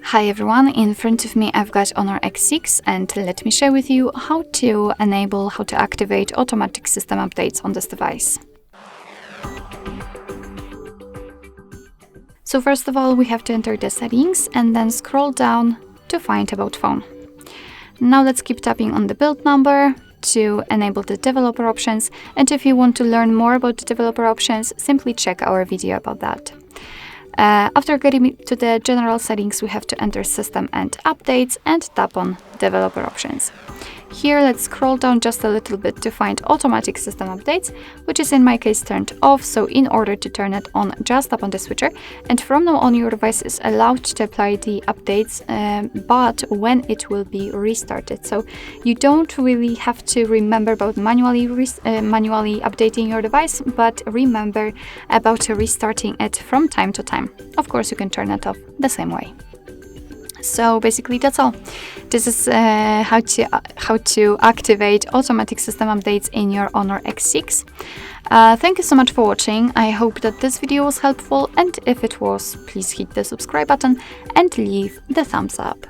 Hi everyone, in front of me I've got Honor X6 and let me share with you how to activate automatic system updates on this device. So first of all, we have to enter the settings and then scroll down to find About Phone. Now let's keep tapping on the build number to enable the developer options, and if you want to learn more about the developer options, simply check our video about that. After getting to the general settings, we have to enter System and Updates and tap on Developer Options. Here, let's scroll down just a little bit to find Automatic System Updates, which is in my case turned off, so in order to turn it on, just tap on the switcher, and from now on your device is allowed to apply the updates, but when it will be restarted. So you don't really have to remember about manually updating your device, but remember about restarting it from time to time. Of course, you can turn it off the same way. So basically that's all. This is how to activate automatic system updates in your Honor X6. Thank you so much for watching. I hope that this video was helpful, and if it was, please hit the subscribe button and leave the thumbs up.